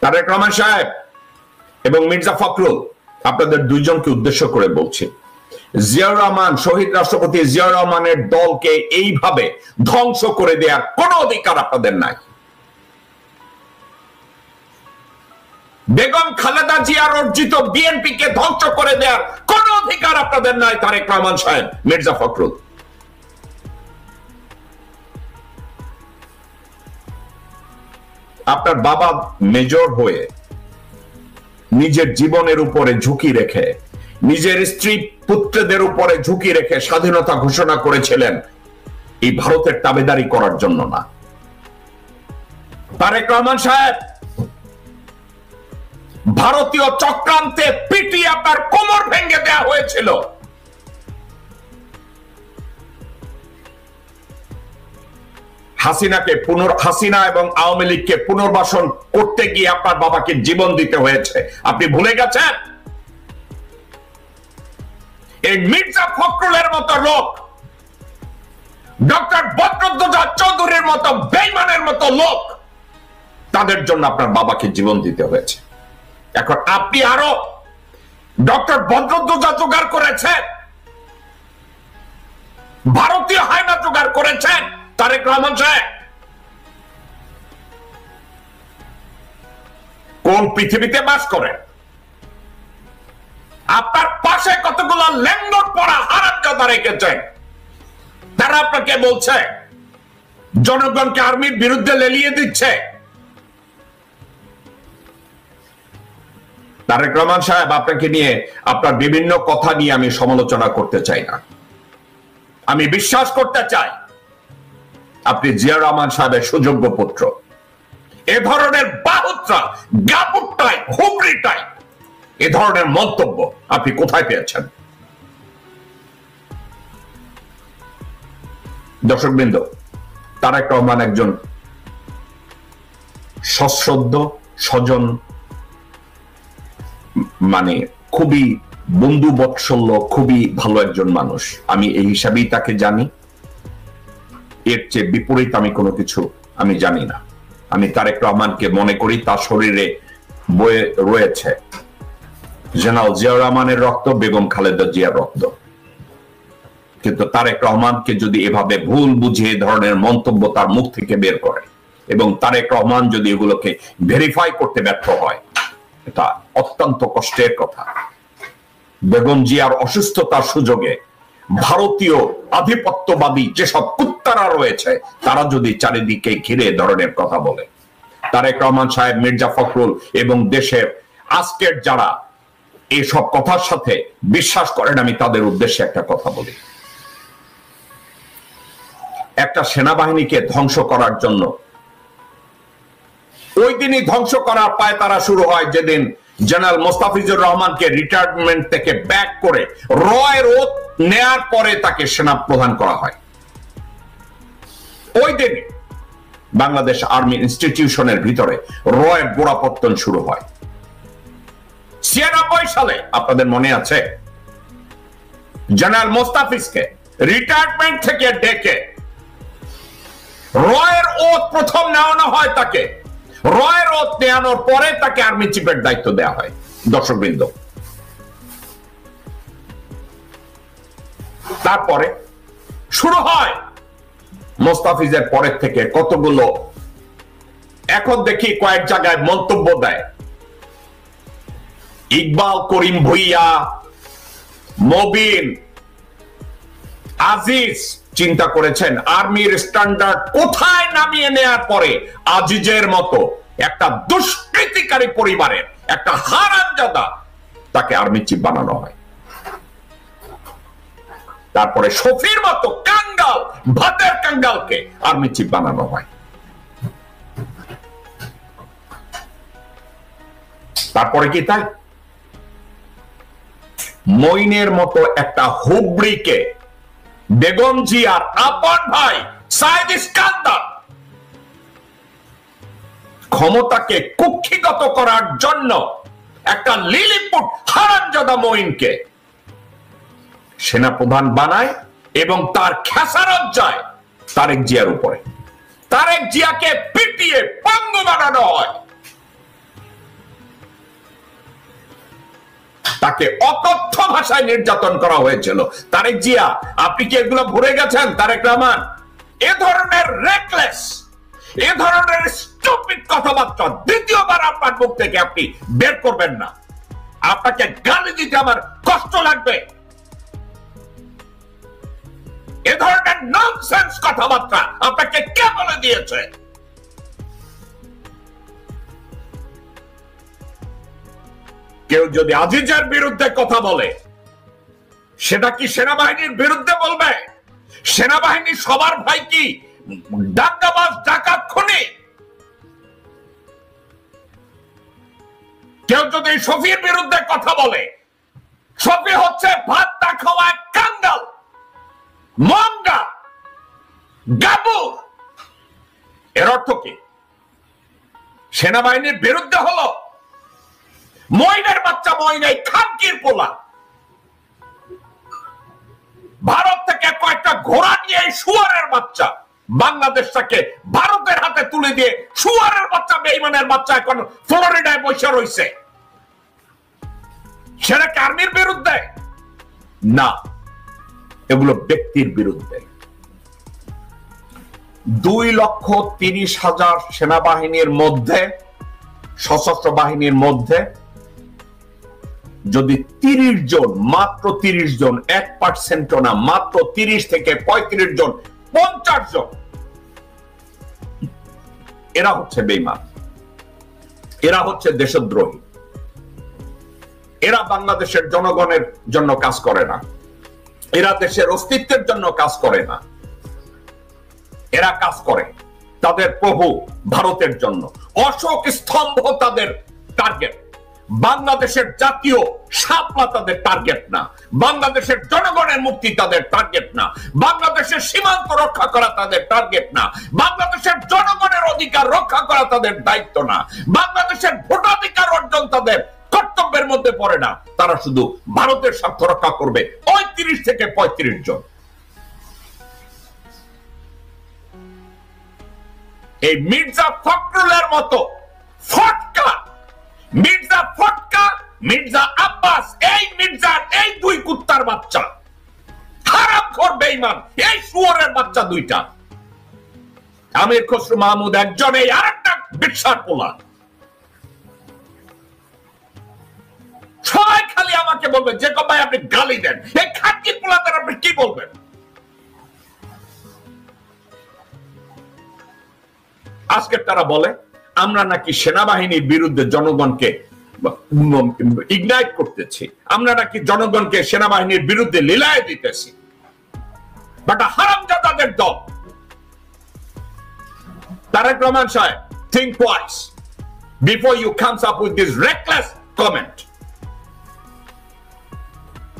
তারেক রহমান সাহেব এবং মির্জা ফখরুল, আপনাদের দুইজনকে উদ্দেশ্য করে বলছি, জিয়াউর রহমান, শহীদ রাষ্ট্রপতি জিয়াউর রহমানের দলকে এইভাবে ধ্বংস করে দেওয়ার কোনো অধিকার আপনাদের নাই। বেগম খালেদা জিয়ার অর্জিত বিএনপি কে ধ্বংস করে দেওয়ার কোন অধিকার আপনাদের নাই তারেক রহমান সাহেব, মির্জা ফখরুল। আপনার বাবা মেজর হয়ে নিজের জীবনের উপরে ঝুঁকি রেখে, নিজের স্ত্রী পুত্রদের উপরে ঝুঁকি রেখে স্বাধীনতা ঘোষণা করেছিলেন এই ভারতের তাবেদারি করার জন্য না। তারেক রহমান সাহেব, ভারতীয় চক্রান্তে পিটিয়ে আপনার কোমর ভেঙে দেওয়া হয়েছিল। হাসিনা এবং আওয়ামী লীগকে পুনর্বাসন করতে গিয়ে আপনার বাবাকে জীবন দিতে হয়েছে, আপনি ভুলে গেছেন? এই মির্জা ফখরুলের মতো লোক, ডক্টর বদরুদ্দোজা চৌধুরীর মতো বেঈমানের মতো লোক, তাদের জন্য আপনার বাবাকে জীবন দিতে হয়েছে। এখন আপনি আরো ডক্টর বদরুদ্দোজা জোগাড় করেছেন, ভারতীয় হায়না জোগাড় করেছেন। তারেক রহমান সাহেব, কোন পৃথিবীতে বাস করেন? আপনার পাশে কতগুলো লেঙ্গর পড়া হারামজাদা রেখেছেন, তারা আপনাকে বলছে জনগণকে আর্মির বিরুদ্ধে লেলিয়ে দিচ্ছে। তারেক রহমান সাহেব, আপনাকে নিয়ে, আপনার বিভিন্ন কথা নিয়ে আমি সমালোচনা করতে চাই না। আমি বিশ্বাস করতে চাই আপনি জিয়াউর রহমান সাহেবের সুযোগ্য পুত্র। এ ধরনের বাহুত্রা, গাপুটাই, হুবড়িটাই, এ ধরনের মন্তব্য আপনি কোথায় পেয়েছেন? দর্শকবৃন্দ, তারেক রহমান একজন সশ্রদ্ধ, স্বজন, মানে খুবই বন্ধু বৎসল্য, খুবই ভালো একজন মানুষ। আমি এই হিসাবেই তাকে জানি। এর চেয়ে বিপরীত আমি কোনো কিছু আমি জানি না। আমি তারেক রহমানকে মনে করি তার শরীরে বয়ে রয়েছে জেনারেল জিয়াউর রহমানের রক্ত, বেগম খালেদা জিয়ার রক্ত। কিন্তু তারেক রহমানকে যদি এভাবে ভুল বুঝিয়ে ধরনের মন্তব্য তার মুখ থেকে বের করে, এবং তারেক রহমান যদি এগুলোকে ভেরিফাই করতে ব্যর্থ হয়, এটা অত্যন্ত কষ্টের কথা। বেগম জিয়ার অসুস্থতার সুযোগে ভারতীয় আধিপত্যবাদী যেসব কুত্তারা রয়েছে, তারা যদি চারিদিকে ঘিরে ধরনের কথা বলে, তারেক রহমান সাহেব, মির্জা ফখরুল এবং দেশের আজকের যারা এসব কথার সাথে বিশ্বাস করেন, আমি তাদের উদ্দেশ্যে একটা কথা বলি। একটা সেনাবাহিনীকে ধ্বংস করার জন্য ওই দিনই ধ্বংস করার পায় তারা শুরু হয় যেদিন জেনারেল মোস্তাফিজুর রহমানকে রিটায়ারমেন্ট থেকে ব্যাক করে রয়ের ওত নেয়ার পরে তাকে সেনা প্রধান করা হয়। ওই দিন বাংলাদেশ আর্মি ইনস্টিটিউশনের ভিতরে রয়ের গোড়াপত্তন শুরু হয়। 96 সালে আপনাদের মনে আছে, জেনারেল মোস্তাফিজকে রিটায়ারমেন্ট থেকে ডেকে রয়ের ওত প্রথম নেওয়ানো হয়। তাকে রয়ের ওত নেওয়ানোর পরে তাকে আর্মি চিফের দায়িত্ব দেওয়া হয়। দর্শকবৃন্দ, তারপরে শুরু হয় মোস্তাফিজের পরের থেকে কতগুলো, এখন দেখি কয়েক জায়গায় মন্তব্য দেয়। ইকবাল করিম ভুইয়া, মবিন, আজিজ চিন্তা করেছেন আর্মির স্ট্যান্ডার্ড কোথায় নামিয়ে নেয়ার পরে আজিজের মতো একটা দুষ্কৃতিকারী পরিবারের একটা হারামজাদা তাকে আর্মি চিফ বানানো হয়। তারপরে শফির মতো কাঙ্গাল, ভাতের কাঙ্গালকে আর্মি চিফ বানানো হয়। তারপরে কি তাই, মইনের মতো একটা হুবড়িকে বেগম জিয়ার আপন ভাই সাইদ ইস্কান্দার ক্ষমতাকে কুক্ষিগত করার জন্য একটা লিলিপুট হারামজাদা মইনকে সেনাপ্রধান বানায় এবং তার খেসারত যায় তারেক জিয়ার উপরে। তারেক জিয়াকে পিটিয়ে পঙ্গু বানানো হয়। তাকে অকথ্য ভাষায় নির্যাতন করা হয়েছিল। তারেক জিয়া, আপনি কি এগুলো ভুলে গেছেন? তারেক রহমান, এ ধরনের রেকলেস, এ ধরনের স্টুপিড কথাবার্তা দ্বিতীয়বার আপনার মুখ থেকে আপনি বের করবেন না। আপনাকে গালি দিতে আমার কষ্ট লাগবে। এ ধরনের ননসেন্স কথাবার্তা আপনাকে কে বলে দিয়েছে? কেউ যদি আজিজের বিরুদ্ধে কথা বলে, সেটা কি সেনাবাহিনীর বিরুদ্ধে বলবে? সেনাবাহিনী সবার ভাই কি ডাকাবাজ, ডাকাত, খুনি? কেউ যদি শফির বিরুদ্ধে কথা বলে, শফি হচ্ছে ভাত না খাওয়া কাঙ্গাল, মঙ্গা, গাবুর। এর অর্থ কি? সেনাবাহিনীর বিরুদ্ধে হলো ময়নার বাচ্চা, ময়নাই খানকির পোলা। ভারত থেকে কয়েকটা ঘোড়া নিয়ে শুয়ারের বাচ্চা বাংলাদেশটাকে ভারতের হাতে তুলে দিয়ে শুয়ারের বাচ্চা, বেঈমানের বাচ্চা এখন ফ্লোরিডায় বসে রয়েছে। সেটা কি আর্মির বিরুদ্ধে? না, এগুলো ব্যক্তির বিরুদ্ধে। 2,30,000 সেনাবাহিনীর মধ্যে, সশস্ত্র বাহিনীর মধ্যে যদি 30 জন, মাত্র 30 জন, 1% না, মাত্র 30 থেকে 35 জন, 50 জন, এরা হচ্ছে বেঈমান, এরা হচ্ছে দেশদ্রোহী, এরা বাংলাদেশের জনগণের জন্য কাজ করে না, এরা দেশের অস্তিত্বের জন্য কাজ করে না, এরা কাজ করে তাদের প্রভু ভারতের জন্য। অশোক স্তম্ভ তাদের টার্গেট, বাংলাদেশের জাতীয় শাপলা তাদের টার্গেট না, বাংলাদেশের জনগণের মুক্তি তাদের টার্গেট না, বাংলাদেশের সীমান্ত রক্ষা করা তাদের টার্গেট না, বাংলাদেশের জনগণের অধিকার রক্ষা করা তাদের দায়িত্ব না, বাংলাদেশের ভোটাধিকার অর্জন তাদের কর্তব্যের মধ্যে পড়ে না। তারা শুধু ভারতের স্বার্থ রক্ষা করবে। ওই 30 থেকে 35 জন, এই মির্জা ফখরুলের মতো ফটকা, মির্জা ফটকা, মির্জা আব্বাস, এই মির্জার এই দুই কুত্তার বাচ্চা, হারামখোর বেঈমান, এই শুয়োরের বাচ্চা দুইটা, আমির খসরু মাহমুদ একজন, এই আরেকটা বিশাল পোলা, সবাই খালি আমাকে বলবে যে ভাই আপনি গালি দেন, এই খাটকি পোলাদের আপনি কি বলবেন? আজকে তারা বলে আমরা নাকি সেনাবাহিনীর বিরুদ্ধে জনগণকে ইগনাইট করতেছি, আমরা নাকি জনগণকে সেনাবাহিনীর বিরুদ্ধে লীলায় দিতেছি। বাট হারামজাদাদের দল। তারেক রহমান সাহেব, think twice before you comes up with this reckless comment.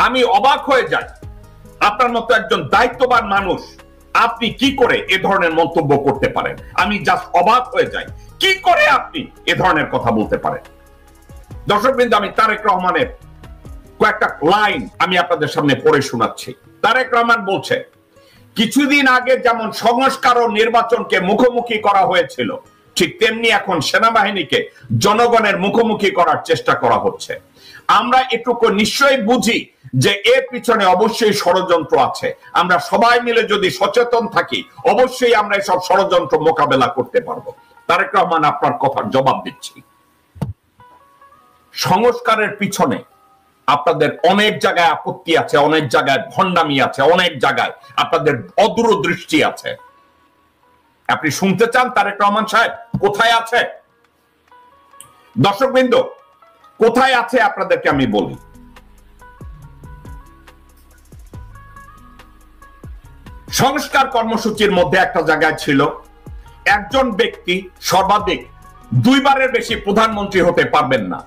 আমি অবাক হয়ে যাই, আপনার মতো একজন দায়িত্ববান মানুষ আপনি কি করে এ ধরনের মন্তব্য করতে পারেন? আমি জাস্ট অবাক হয়ে যাই, কি করে আপনি এ ধরনের কথা বলতে পারেন? দর্শকবৃন্দ, আমি তারেক রহমানের কয়েকটা লাইন আমি আপনাদের সামনে পড়ে শোনাচ্ছি। তারেক রহমান বলছে, কিছুদিন আগে যেমন সংস্কার ও নির্বাচনকে মুখোমুখি করা হয়েছিল, ঠিক তেমনি এখন সেনাবাহিনীকে জনগণের মুখোমুখি করার চেষ্টা করা হচ্ছে। আমরা এটুকু নিশ্চয়ই বুঝি যে এর পিছনে অবশ্যই ষড়যন্ত্র আছে। আমরা সবাই মিলে যদি সচেতন থাকি, অবশ্যই আমরা এসব ষড়যন্ত্র মোকাবেলা করতে পারবো। তারেক রহমান, আপনার কথার জবাব দিচ্ছি। সংস্কারের পিছনে আপনাদের অনেক জায়গায় আপত্তি আছে, অনেক জায়গায় ভণ্ডামি আছে, অনেক জায়গায় আপনাদের অদূরদৃষ্টি আছে। আপনি শুনতে চান তারেক রহমান সাহেব কোথায় আছে? দর্শকবৃন্দ, কোথায় আছে আপনাদেরকে আমি বলি। সংস্কার কর্মসূচির মধ্যে একটা জায়গায় ছিল একজন ব্যক্তি সর্বাধিক 2 বারের বেশি প্রধানমন্ত্রী হতে পারবেন না।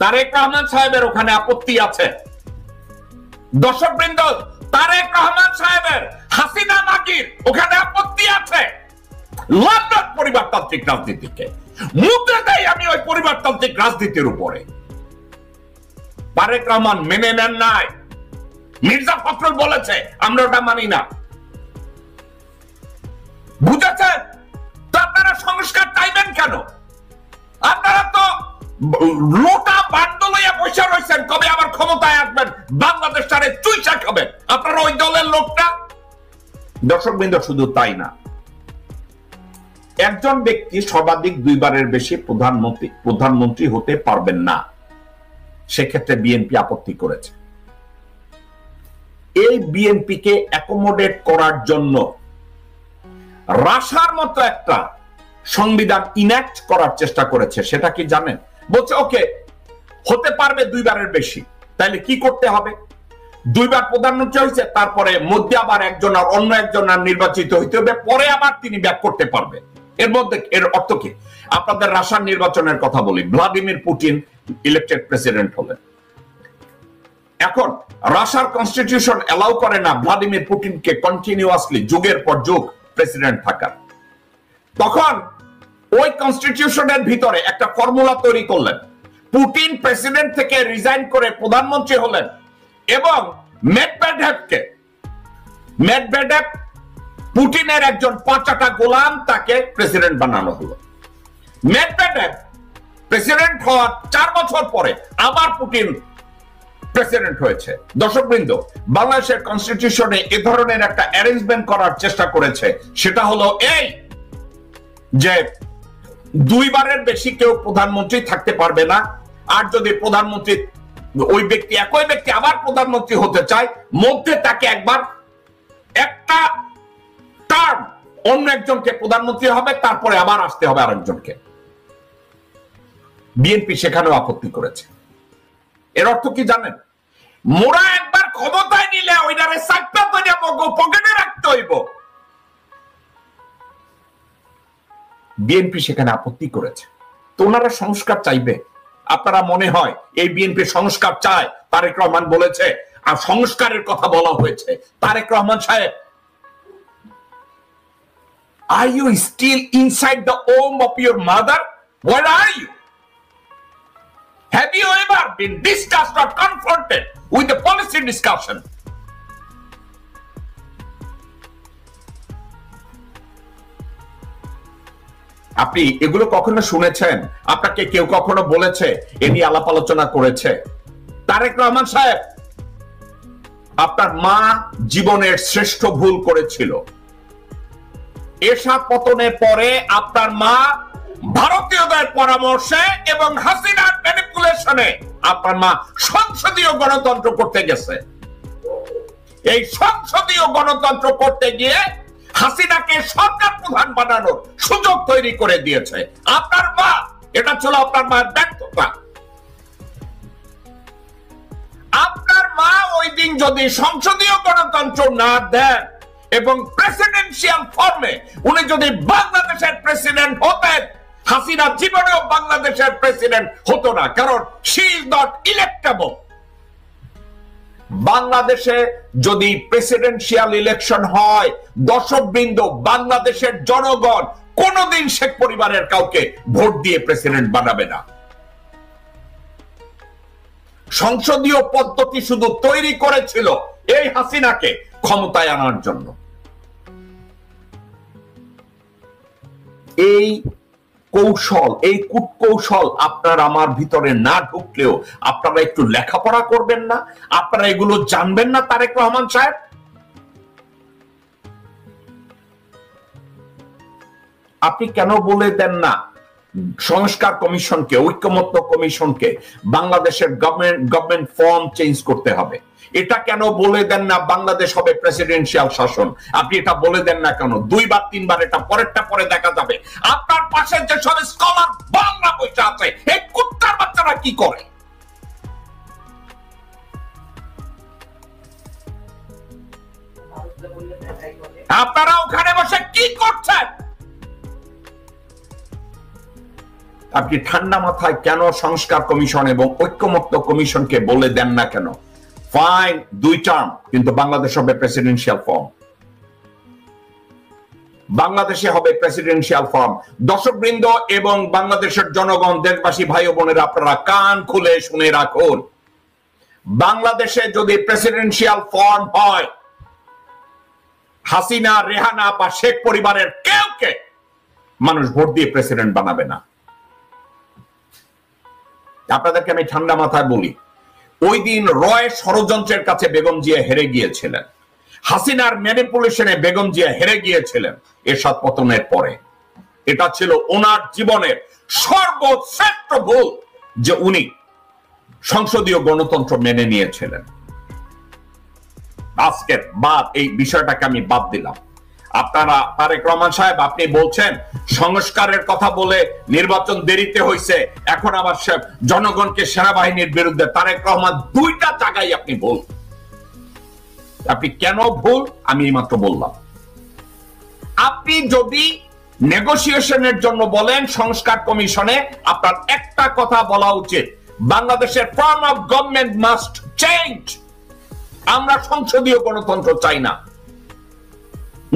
তারেক রহমান সাহেবের ওখানে আপত্তি আছে। দর্শকবৃন্দ, তারেক রহমান সাহেবের হাসিনা মাগির ওখানে আপত্তি আছে। লন্ডন পরিবারতান্ত্রিক রাজনীতিকে মুদ্রা দেয় আমি ওই পরিবারতান্ত্রিক রাজনীতির উপরে। তারেক রহমান মেনে নেন নাই। মির্জা ফখরুল বলেছে, আমরা ওটা মানি না। বুঝেছেন? তো আপনারা সংস্কার চাইবেন কেন? আপনারা তো লোটা বান্ডল হইয়া বসে রয়েছেন কবে আবার ক্ষমতায় আসবেন, বাংলাদেশটারে চুইচা খাবেন, আপনারা ওই দলের লোকটা। দর্শকবৃন্দ, শুধু তাই না, একজন ব্যক্তি সর্বাধিক 2 বারের বেশি প্রধানমন্ত্রী হতে পারবেন না, সেক্ষেত্রে বিএনপি আপত্তি করেছে। এই বিএনপিকে অ্যাকোমোডেট করার জন্য রাশার মতো একটা সংবিধান ইনঅ্যাক্ট করার চেষ্টা করেছে। সেটা কি জানেন? বলছে ওকে, হতে পারবে 2 বারের বেশি, তাহলে কি করতে হবে? 2 বার প্রধানমন্ত্রী হয়েছে, তারপরে মধ্যে আবার একজন আর অন্য একজন আর নির্বাচিত হইতে হবে, পরে আবার তিনি ব্যাক করতে পারবে। এর মধ্যে এর অর্থ কি? আপনাদের রাশিয়ার নির্বাচনের কথা বলি, ভ্লাদিমির পুতিন ইলেক্টেড প্রেসিডেন্ট হলেন। এখন রাশিয়ার কনস্টিটিউশন অ্যালাউ করে না ভ্লাদিমির পুতিনকে কন্টিনিউয়াসলি যুগের পর যুগ প্রেসিডেন্ট থাকার। তখন ওই কনস্টিটিউশনের ভিতরে একটা ফর্মুলা তৈরি করলেন, পুতিন প্রেসিডেন্ট থেকে রিজাইন করে প্রধানমন্ত্রী হলেন এবং মেদভেদেভ পুতিনের একজন পাঁচাটা গোলাম, তাকে প্রেসিডেন্ট বানানো হলো। মেদভেদেভ প্রেসিডেন্ট হওয়ার 4 বছর পরে আবার পুতিন প্রেসিডেন্ট হয়েছে। দর্শকবৃন্দ, বাংলাদেশের কনস্টিটিউশনে এ ধরনের একটা অ্যারেঞ্জমেন্ট করার চেষ্টা করেছে, সেটা হলো এই যে 2 বারের বেশি কেউ প্রধানমন্ত্রী থাকতে পারবে না। আর যদি প্রধানমন্ত্রী ওই ব্যক্তি একই ব্যক্তি আবার প্রধানমন্ত্রী হতে চায়, মধ্যে তাকে একবার একটা টার্ম অন্য একজনকে প্রধানমন্ত্রী হবে, তারপরে আবার আসতে হবে আরেকজনকে। বিএনপি সেখানেও আপত্তি করেছে। এর অর্থ কি জানেন? মোরা একবার ক্ষমতায় নিলে ওইটারে সাইডটা করে পকেটে রাখতে হইব। বিএনপি সেখানে আপত্তি করেছে। তো ওনারা সংস্কার চাইবে। আপনারা মনে হয় এই বিএনপি সংস্কার চায়? তারেক রহমান বলেছে, আর সংস্কারের কথা বলা হয়েছে। তারেক রহমান সাহেব, are you still inside the womb of your mother? Where are you? Have you ever been discussed or confronted with the policy discussion? আপনি এগুলো কখনো শুনেছেন? আপনাকে কেউ কখনো বলেছে, এ নিয়ে আলাপ আলোচনা করেছে? তারেক রহমান সাহেব, আপনার মা জীবনের শ্রেষ্ঠ ভুল করেছিল। এরশাদ পতনের পরে আপনার মা ভারতীয়দের পরামর্শে এবং হাসিনার ম্যানিপুলেশনে আপনার মা সংসদীয় গণতন্ত্র করতে গেছে। এই সংসদীয় গণতন্ত্র করতে গিয়ে হাসিনাকে সরকার প্রধান বানানোর সুযোগ তৈরি করে দিয়েছে আপনার মা। এটা ছিল আপনার মায়ের ব্যর্থতা। আপনার মা ওই দিন যদি সংসদীয় গণতন্ত্র না দেন এবং প্রেসিডেন্সিয়াল ফর্মে উনি যদি বাংলাদেশের প্রেসিডেন্ট হতেন, হাসিনা জীবনেও বাংলাদেশের প্রেসিডেন্ট হতো না, কারণ শি ইজ নট ইলেক্টেবল। বাংলাদেশে যদি প্রেসিডেন্সিয়াল ইলেকশন হয়, দর্শকবৃন্দ, বাংলাদেশের জনগণ কোনদিন শেখ পরিবারের কাউকে ভোট দিয়ে প্রেসিডেন্ট বানাবে না। সংসদীয় পদ্ধতি শুধু তৈরি করেছিল এই হাসিনাকে ক্ষমতায় আনার জন্য। এই কৌশল, এই কূটকৌশল আপনার আমার ভিতরে না ঢুকলেও আপনারা একটু লেখাপড়া করবেন না? আপনারা এগুলো জানবেন না? তারেক রহমান সাহেব, আপনি কেন বলে দেন না সংস্কার কমিশনকে, ঐক্যমত্য কমিশনকে বাংলাদেশের গভর্নমেন্ট ফর্ম চেঞ্জ করতে হবে? এটা কেন বলে দেন না বাংলাদেশ হবে প্রেসিডেন্সিয়াল শাসন? আপনি এটা বলে দেন না কেন? 2 বার 3 বার, এটা পরেরটা পরে দেখা যাবে। আপনার পাশে যে সব স্কলার বাংলা বইটা আছে, এই কুত্তার বাচ্চারা কি করে? আপনারা ওখানে বসে কি করছেন? আপনি ঠান্ডা মাথায় কেন সংস্কার কমিশন এবং ঐক্যমত্য কমিশনকে বলে দেন না কেন? ফাইন, 2 টার্ম, কিন্তু বাংলাদেশ হবে প্রেসিডেন্সিয়াল ফর্ম। বাংলাদেশে হবে প্রেসিডেন্সিয়াল ফর্ম। দর্শকবৃন্দ এবং বাংলাদেশের জনগণ, দেশবাসী ভাই ও বোনেরা, আপনারা কান খুলে শুনে রাখুন। বাংলাদেশে যদি প্রেসিডেন্সিয়াল ফর্ম হয়, হাসিনা, রেহানা বা শেখ পরিবারের কেউকে মানুষ ভোট দিয়ে প্রেসিডেন্ট বানাবে না। আপনাদেরকে আমি ঠান্ডা মাথায় বলি, ওই দিন রয় ষড়যন্ত্রের কাছে বেগম জিয়া হেরে গিয়েছিলেন, হাসিনার ম্যানিপুলেশনে বেগম জিয়া হেরে গিয়েছিলেন এরশাদ পতনের পরে। এটা ছিল ওনার জীবনের সর্বশ্রেষ্ঠ ভুল যে উনি সংসদীয় গণতন্ত্র মেনে নিয়েছিলেন। আজকের বাদ এই বিষয়টাকে আমি বাদ দিলাম। আপনারা তারেক রহমান সাহেব আপনি বলছেন সংস্কারের কথা বলে নির্বাচন দেরিতে হয়েছে, এখন আবার জনগণকে সেনাবাহিনীর বিরুদ্ধে। তারেক রহমান দুইটা জায়গায় আপনি ভুল। আপনি কেন ভুল আমি এইমাত্র বললাম। আপনি যদি নেগোসিয়েশনের জন্য বলেন সংস্কার কমিশনে, আপনার একটা কথা বলা উচিত, বাংলাদেশের form of government must change. আমরা সংসদীয় গণতন্ত্র চাই না।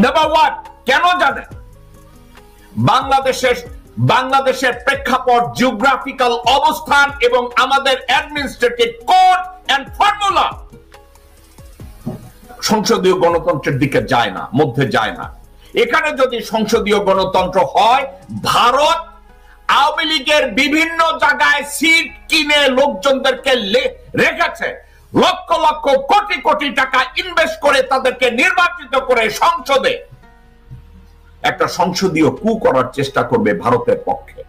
নাম্বার ওয়ান, কেন জানেন? বাংলাদেশের প্রেক্ষাপট, জিওগ্রাফিক্যাল অবস্থান এবং আমাদের অ্যাডমিনিস্ট্রেটিভ কোড এন্ড ফর্মুলা সংসদীয় গণতন্ত্রের দিকে যায় না, মধ্যে যায় না। এখানে যদি সংসদীয় গণতন্ত্র হয়, ভারত আওয়ামী লীগের বিভিন্ন জায়গায় সিট কিনে লোকজনদেরকে রেখেছে, লক্ষ লক্ষ কোটি কোটি টাকা ইনভেস্ট করে তাদেরকে নির্বাচিত করে সংসদে একটা সংসদীয় কু করার চেষ্টা করবে ভারতের পক্ষে।